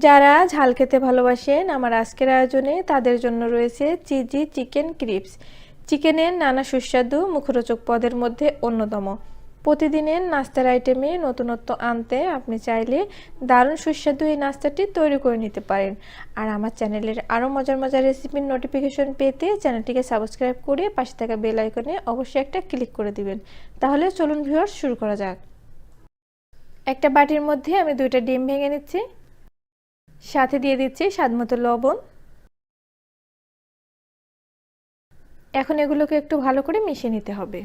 যারা ঝাল খেতে ভালোবাসেন আমার আজকের আয়োজনে তাদের জন্য রয়েছে চিজি চিকেন ক্রিপস। চিকেনের নানা সুস্বাদু মুখরোচক পদের মধ্যে অন্যতম। প্রতিদিনের নাস্তার আইটেমে নতুনত্ব আনতে আপনি চাইলে দারুণ সুস্বাদু এই নাস্তাটি তৈরি করে নিতে পারেন। আর আমার চ্যানেলের আরও মজার মজার রেসিপির নোটিফিকেশন পেতে চ্যানেলটিকে সাবস্ক্রাইব করে পাশে থাকা বেল আইকনে অবশ্যই একটা ক্লিক করে দিবেন। তাহলে চলুন ভিউয়ার্স, শুরু করা যাক। একটা বাটির মধ্যে আমি 2টা ডিম ভেঙে নিচ্ছি, সাথে দিয়ে দিচ্ছি স্বাদমতো লবণ। এখন এগুলোকে একটু ভালো করে মিশিয়ে নিতে হবে।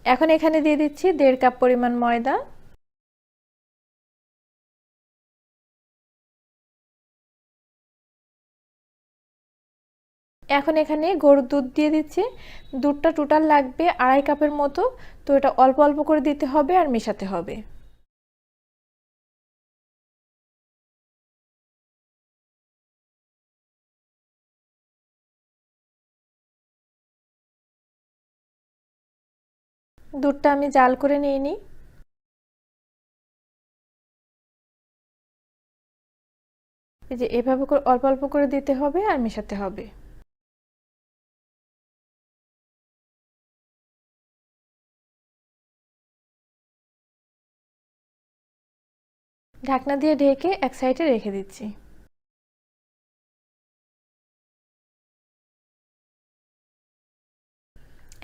এখন এখানে দিয়ে দিচ্ছি 1.5 কাপ পরিমাণ ময়দা। এখন এখানে গরুর দুধ দিয়ে দিচ্ছি। দুধটা টোটাল লাগবে 2.5 কাপের মতো, তো এটা অল্প অল্প করে দিতে হবে আর মেশাতে হবে। দুধটা আমি জাল করে নিয়ে নিই। এই যে এভাবে করে অল্প অল্প করে দিতে হবে আর মেশাতে হবে। ঢাকনা দিয়ে ঢেকে এক সাইডে রেখে দিচ্ছি।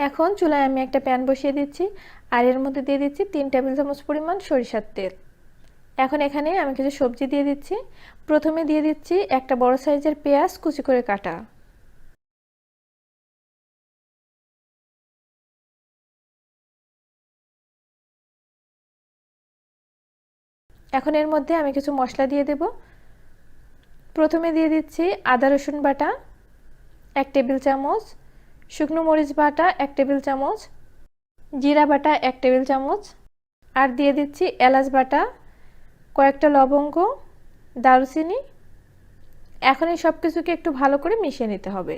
এখন চুলায় আমি একটা প্যান বসিয়ে দিচ্ছি আর এর মধ্যে দিয়ে দিচ্ছি 3 টেবিল চামচ পরিমাণ সরিষার তেল। এখন এখানে আমি কিছু সবজি দিয়ে দিচ্ছি। প্রথমে দিয়ে দিচ্ছি একটা বড় সাইজের পেঁয়াজ কুচি করে কাটা। এখন এর মধ্যে আমি কিছু মশলা দিয়ে দেব। প্রথমে দিয়ে দিচ্ছি আদা রসুন বাটা 1 টেবিল চামচ, শুকনো মরিচ বাটা 1 টেবিল চামচ, জিরা বাটা 1 টেবিল চামচ, আর দিয়ে দিচ্ছি এলাচ বাটা, কয়েকটা লবঙ্গ, দারুচিনি। এখন এই সব কিছুকে একটু ভালো করে মিশিয়ে নিতে হবে।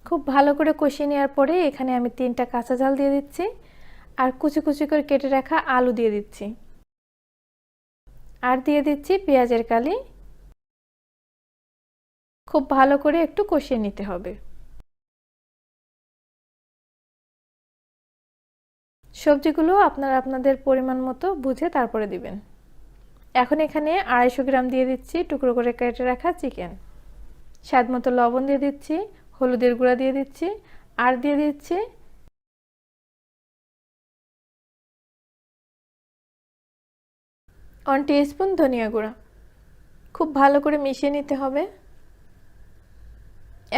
খুব ভালো করে কষিয়ে নেওয়ার পরে এখানে আমি 3টা কাঁচা ঝাল দিয়ে দিচ্ছি আর কুচি কুচি করে কেটে রাখা আলু দিয়ে দিচ্ছি আর দিয়ে দিচ্ছি পেঁয়াজের কালি। খুব ভালো করে একটু কষিয়ে নিতে হবে। সবজিগুলো আপনারা আপনাদের পরিমাণ মতো বুঝে তারপরে দিবেন। এখন এখানে 250 গ্রাম দিয়ে দিচ্ছি টুকরো করে কেটে রাখা চিকেন। স্বাদ মতো লবণ দিয়ে দিচ্ছি, হলুদের গুঁড়া দিয়ে দিচ্ছি আর দিয়ে দিচ্ছি 1 টিস্পুন ধনিয়া গুঁড়া। খুব ভালো করে মিশিয়ে নিতে হবে।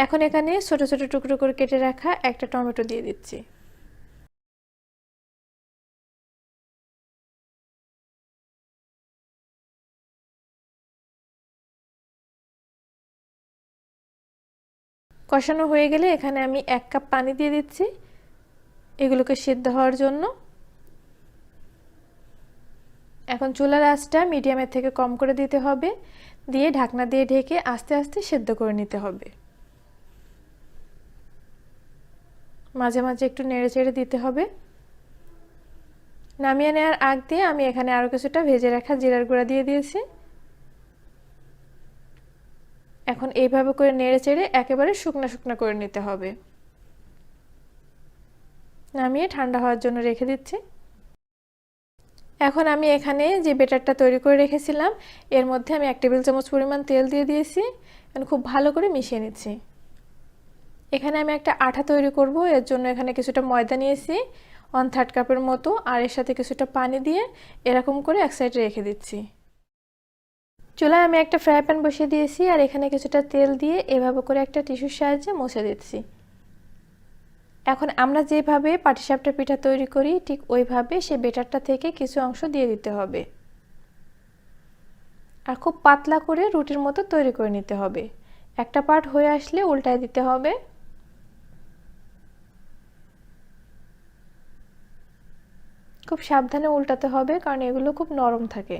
এখন এখানে ছোট ছোট টুকরো করে কেটে রাখা একটা টমেটো দিয়ে দিচ্ছি। কষানো হয়ে গেলে এখানে আমি 1 কাপ পানি দিয়ে দিচ্ছি এগুলোকে সিদ্ধ হওয়ার জন্য। এখন চুলার আঁচটা মিডিয়ামের থেকে কম করে দিতে হবে, দিয়ে ঢাকনা দিয়ে ঢেকে আস্তে আস্তে সিদ্ধ করে নিতে হবে। মাঝে মাঝে একটু নেড়ে চেড়ে দিতে হবে। নামিয়ে নেওয়ার আগ দিয়ে আমি এখানে আরও কিছুটা ভেজে রাখা জিরার গুঁড়া দিয়ে দিয়েছি। এখন এইভাবে করে নেড়ে চেড়ে একেবারে শুকনো শুকনো করে নিতে হবে। নামিয়ে ঠান্ডা হওয়ার জন্য রেখে দিচ্ছি। এখন আমি এখানে যে ব্যাটারটা তৈরি করে রেখেছিলাম এর মধ্যে আমি 1 টেবিল চামচ পরিমাণ তেল দিয়ে দিয়েছি। এখন খুব ভালো করে মিশিয়ে নিচ্ছি। এখানে আমি একটা আঠা তৈরি করব, এর জন্য এখানে কিছুটা ময়দা নিয়েছি 1/3 কাপের মতো, আর এর সাথে কিছুটা পানি দিয়ে এরকম করে এক সাইডে রেখে দিচ্ছি। চুলায় আমি একটা ফ্রাই প্যান বসিয়ে দিয়েছি আর এখানে কিছুটা তেল দিয়ে এভাবে করে একটা টিস্যুর সাহায্যে মুছে দিচ্ছি। এখন আমরা যেভাবে পাটিসাপটা পিঠা তৈরি করি ঠিক ওইভাবে সেই ব্যাটারটা থেকে কিছু অংশ দিয়ে দিতে হবে আর খুব পাতলা করে রুটির মতো তৈরি করে নিতে হবে। একটা পার্ট হয়ে আসলে উল্টায় দিতে হবে। খুব সাবধানে উল্টাতে হবে কারণ এগুলো খুব নরম থাকে।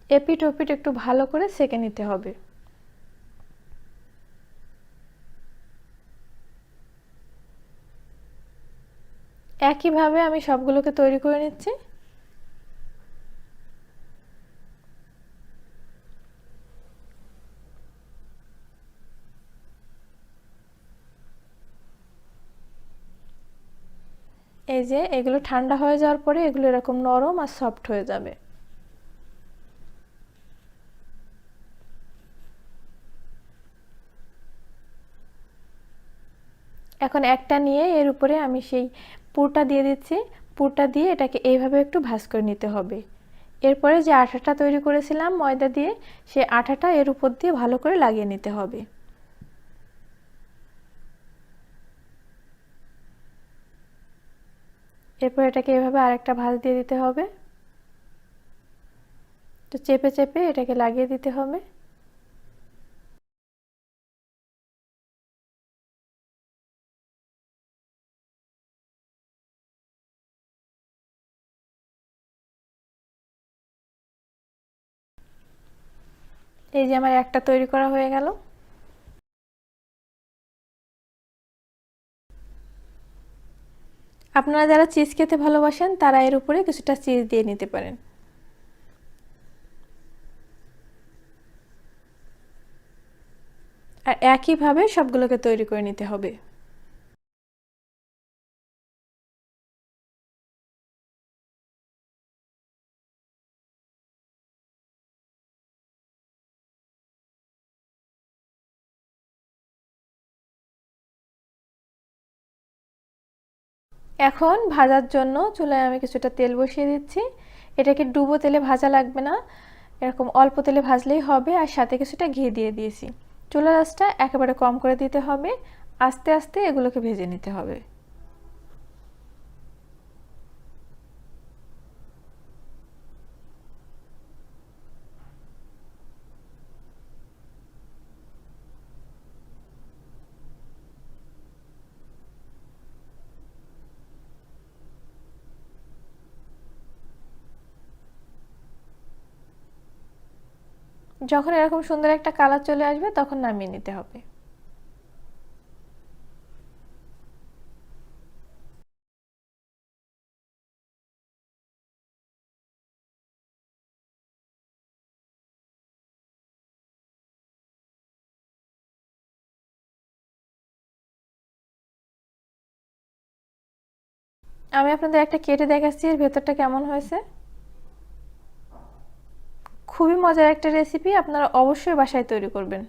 এপিট ওপিট একটু ভালো করে সেঁকে নিতে হবে। একইভাবে আমি সবগুলোকে তৈরি করে নিচ্ছি। এই যে এগুলো ঠান্ডা হয়ে যাওয়ার পরে এগুলো এরকম নরম আর সফট হয়ে যাবে। এখন একটা নিয়ে এর উপরে আমি সেই পুরটা দিয়ে দিচ্ছি। পুরটা দিয়ে এটাকে এইভাবে একটু ভাঁজ করে নিতে হবে। এরপরে যে আঠাটা তৈরি করেছিলাম ময়দা দিয়ে, সেই আঠাটা এর উপর দিয়ে ভালো করে লাগিয়ে নিতে হবে। এরপর এটাকে এভাবে আরেকটা ভাঁজ দিয়ে দিতে হবে। তো চেপে চেপে এটাকে লাগিয়ে দিতে হবে। এই যে আমার একটা তৈরি করা হয়ে গেল। আপনারা যারা চিজ খেতে ভালোবাসেন তারা এর উপরে কিছুটা চিজ দিয়ে নিতে পারেন। আর একইভাবে সবগুলোকে তৈরি করে নিতে হবে। এখন ভাজার জন্য চুলায় আমি কিছুটা তেল বসিয়ে দিচ্ছি। এটাকে ডুবো তেলে ভাজা লাগবে না, এরকম অল্প তেলে ভাজলেই হবে। আর সাথে কিছুটা ঘি দিয়ে দিয়েছি। চুলার আঁচটা একেবারে কম করে দিতে হবে, আস্তে আস্তে এগুলোকে ভেজে নিতে হবে। যখন এরকম সুন্দর একটা কালার চলে আসবে তখন নামিয়ে নিতে হবে। আমি আপনাদের একটা কেটে দেখাচ্ছি এর ভেতরটা কেমন হয়েছে। খুবই মজার একটা রেসিপি, আপনারা অবশ্যই বাসায় তৈরি করবেন।